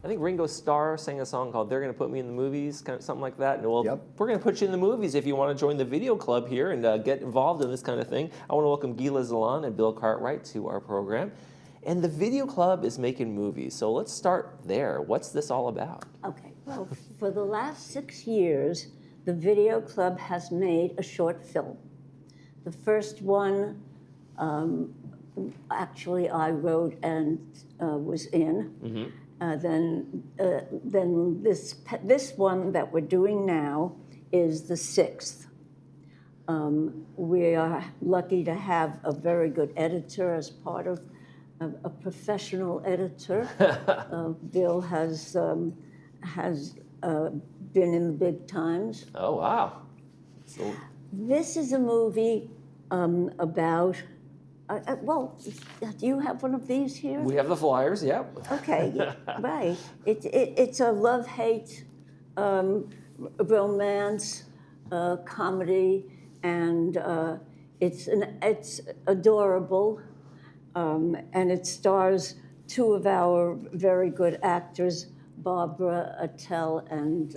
I think Ringo Starr sang a song called "They're Gonna Put Me in the Movies," kind of something like that. And well, Yep. we're gonna put you in the movies if you want to join the video club here and get involved in this kind of thing. I want to welcome Gila Zalan and Bill Cartwright to our program. And the video club is making movies, so let's start there. What's this all about? Okay, well, for the last 6 years, the video club has made a short film. The first one, actually, I wrote and was in. Mm-hmm. Then this one that we're doing now is the 6th. We are lucky to have a very good editor as part of a professional editor. Bill has been in the big times. Oh wow! So, This is a movie about. Well, do you have one of these here? we have the flyers. Yep. Okay, right. It's a love-hate romance comedy, and it's adorable, and it stars two of our very good actors, Barbara Attell and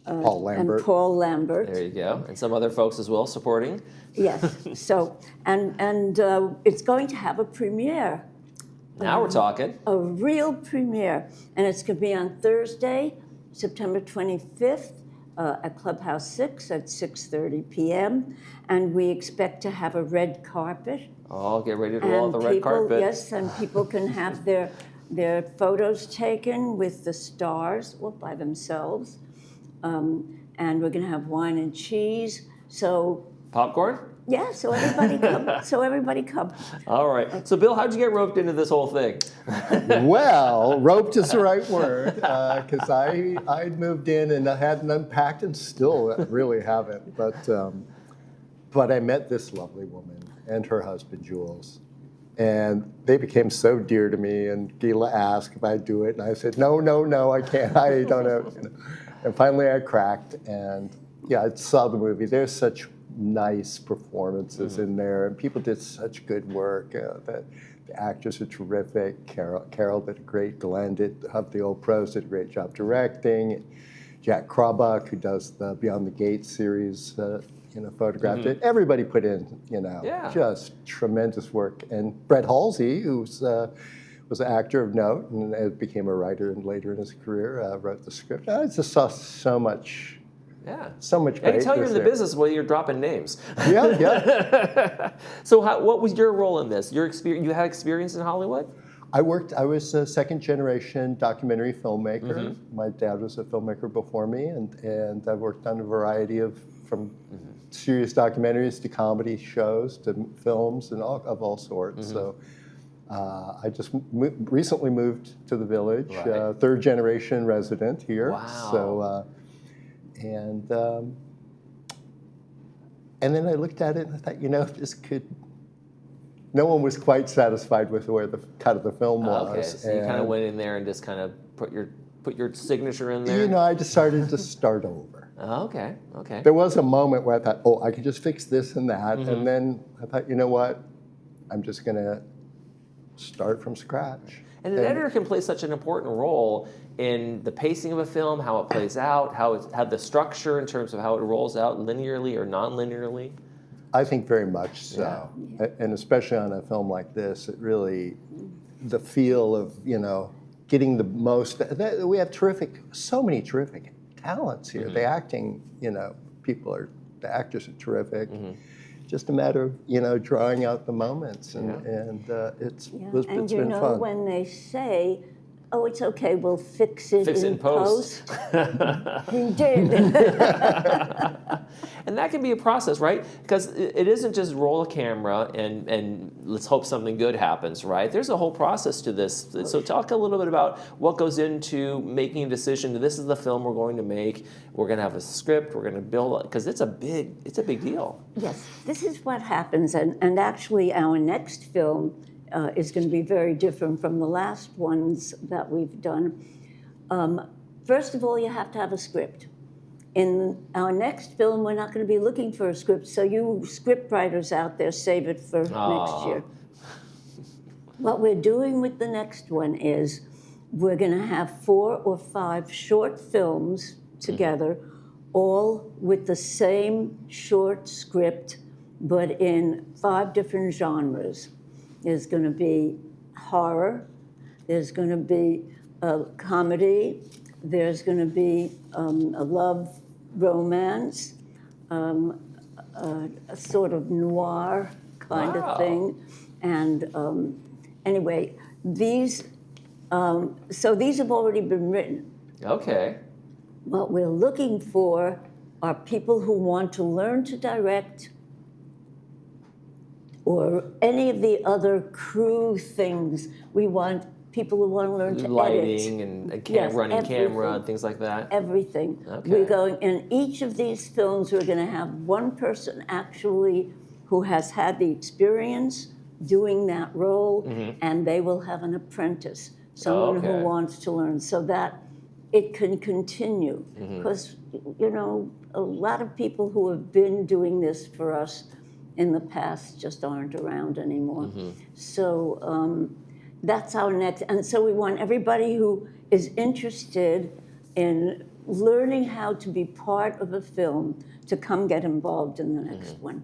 Paul Lambert. Paul Lambert. There you go, and some other folks as well supporting. Yes. So, and it's going to have a premiere. Now we're talking. A real premiere, and it's going to be on Thursday, September 25th, at Clubhouse 6 at 6:30 p.m. And we expect to have a red carpet. Oh, get ready to roll out the red carpet. Yes, and people can have their photos taken with the stars, or by themselves. And we're going to have wine and cheese. So Popcorn? yeah, so everybody come. All right. So, Bill, how'd you get roped into this whole thing? Well, roped is the right word, because I'd moved in and I hadn't unpacked and still really haven't. But I met this lovely woman and her husband, Jules. And they became so dear to me, and Gila asked if I'd do it, and I said, no, I can't, I don't know. And finally I cracked, and yeah, I saw the movie. There's such nice performances in there, and people did such good work. The actors are terrific. Carol did a great, Glenn did, of the Old Pros did a great job directing. Jack Krabak, who does the Beyond the Gates series, photographed it. Everybody put in, just tremendous work. And Brett Halsey, who was an actor of note and became a writer and later in his career, wrote the script. I just saw so much. Yeah. So much I can greatness tell you're in the there. business while you're dropping names. Yeah. So what was your role in this? Your experience? You had experience in Hollywood? I was a second-generation documentary filmmaker. My dad was a filmmaker before me, and I worked on a variety of, from serious documentaries to comedy shows to films and of all sorts. So I just recently moved to the village, Right. third-generation resident here. Wow. So, and then I looked at it and I thought, this could. No one was quite satisfied with where the cut of the film was. Okay, so you kind of went in there and just kind of put your signature in there. I decided to start over. Oh, okay. There was a moment where I thought, I could just fix this and that, and then I thought, you know what, I'm just going to start from scratch. And an editor can play such an important role in the pacing of a film, how it plays out, how the structure in terms of how it rolls out linearly or non-linearly. I think very much so, and especially on a film like this, it really, the feel of, getting the most, we have so many terrific talents here. The acting, the actors are terrific. Just a matter of, drawing out the moments, and it's been fun. When they say, oh, it's okay, we'll fix it in post. We did. And that can be a process, right? Because it isn't just roll a camera and let's hope something good happens, right? There's a whole process to this. So talk a little bit about what goes into making a decision. This is the film we're going to make. We're going to have a script. We're going to build, because it's a big deal. Yes, this is what happens. And actually, our next film is going to be very different from the last ones that we've done. First of all, you have to have a script. In our next film, we're not going to be looking for a script, so you script writers out there, save it for next year. What we're doing with the next one is we're going to have 4 or 5 short films together, all with the same short script, but in 5 different genres. There's going to be horror, there's going to be a comedy, there's going to be a love romance, a sort of noir kind of thing. And anyway, these, so these have already been written. Okay. What we're looking for are people who want to learn to direct or any of the other crew things. We want people who want to learn to edit. Lighting and Yes, running camera everything. and things like that. Everything. Okay. We're going, in each of these films, we're going to have one person actually who has had the experience doing that role, and they will have an apprentice, someone Okay. who wants to learn, so that it can continue. Because, you know, a lot of people who have been doing this for us in the past just aren't around anymore. So that's our next, and so we want everybody who is interested in learning how to be part of a film to come get involved in the next one.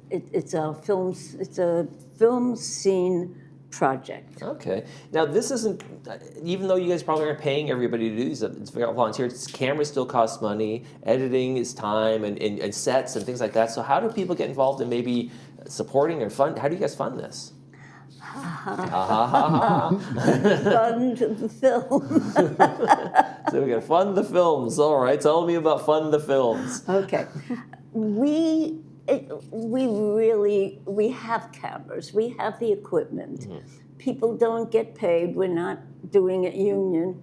It's a film scene project. Okay. Now, this isn't, even though you guys probably aren't paying everybody to do these, it's volunteer, cameras still cost money, editing is time, and sets and things like that. So how do people get involved in maybe supporting or fund? How do you guys fund this? Fund the film. So we got to fund the films. All right. Tell me about fund the films. Okay. We have cameras, we have the equipment. People don't get paid, we're not doing it union.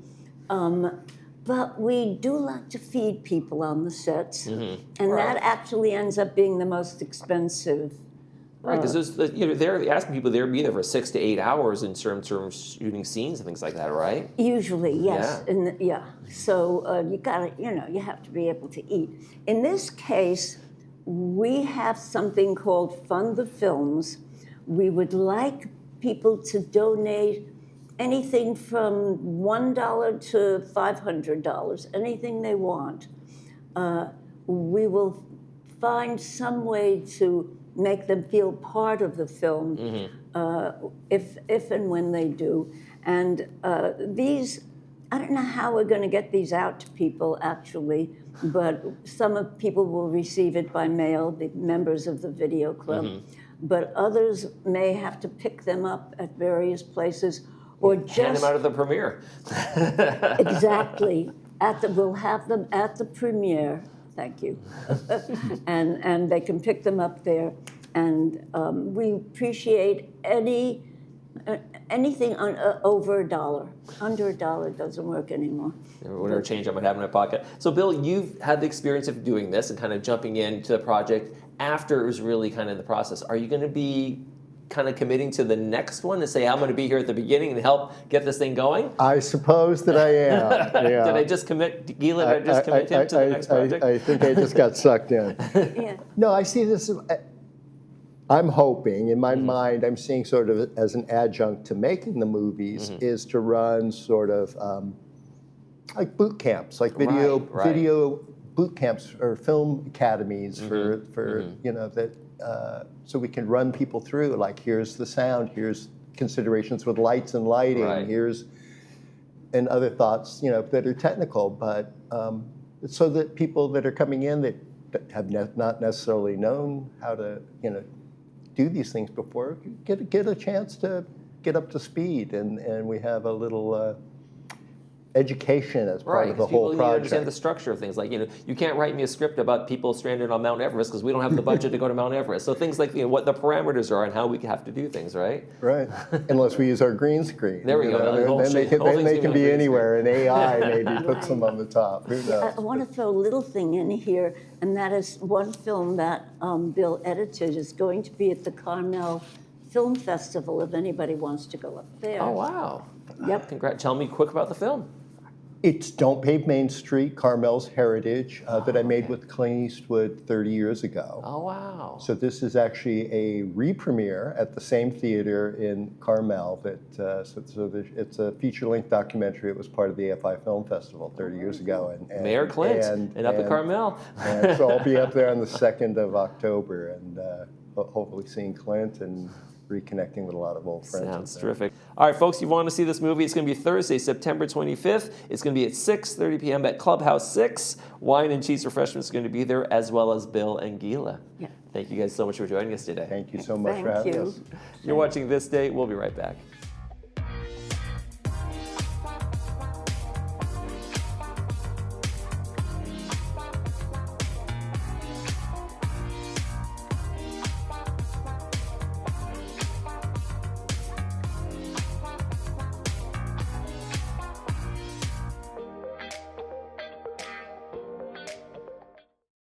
But we do like to feed people on the sets, and that actually ends up being the most expensive. Right, because they're asking people there to be there for 6 to 8 hours in terms of shooting scenes and things like that, right? Usually, yes. Yeah. So you gotta, you have to be able to eat. In this case, we have something called Fund the Films. We would like people to donate anything from $1 to $500, anything they want. We will find some way to make them feel part of the film if and when they do. And these, I don't know how we're going to get these out to people actually, but some of people will receive it by mail, the members of the video club, but others may have to pick them up at various places or just hand them out at the premiere. Exactly. We'll have them at the premiere. Thank you. and they can pick them up there. And we appreciate anything over $1. Under $1 doesn't work anymore. Whatever change I might have in my pocket. So, Bill, you've had the experience of doing this and kind of jumping into the project after it was really kind of in the process. Are you going to be kind of committing to the next one and say, I'm going to be here at the beginning and help get this thing going? I suppose that I am. Yeah. Did I just commit, Gila, did I just commit him to the next project? I think I just got sucked in. Yeah. No, I see this, I'm hoping, in my mind, I'm seeing sort of as an adjunct to making the movies, is to run sort of like boot camps, like video boot camps or film academies for that, so we can run people through, like, here's the sound, here's considerations with lights and lighting, here's, and other thoughts, that are technical, but so that people that are coming in that have not necessarily known how to, do these things before, get a chance to get up to speed, and we have a little education as part of the whole people project. Need to understand the structure of things. Like, you can't write me a script about people stranded on Mount Everest because we don't have the budget to go to Mount Everest. So things like, what the parameters are and how we have to do things, right? Right. Unless we use our green screen. There we go. Then they can be anywhere, and AI maybe puts them on the top. Who knows? I want to throw a little thing in here, and that is one film that Bill edited is going to be at the Carmel Film Festival if anybody wants to go up there. Oh, wow. Yep. Congrats. Tell me quick about the film. It's Don't Pave Main Street, Carmel's Heritage, that I made with Clint Eastwood 30 years ago. Oh, wow. So this is actually a re-premiere at the same theater in Carmel. It's a feature-length documentary. It was part of the AFI Film Festival 30 years ago. And Mayor Clint and up at Carmel. And so I'll be up there on the 2nd of October and hopefully seeing Clint and reconnecting with a lot of old friends. Sounds terrific. All right, folks, you want to see this movie, it's going to be Thursday, September 25th. It's going to be at 6:30 p.m. at Clubhouse 6. Wine and cheese refreshments are going to be there, as well as Bill and Gila. Yeah. Thank you guys so much for joining us today. Thank you so much for Thank having you. us. You're watching This Day. We'll be right back.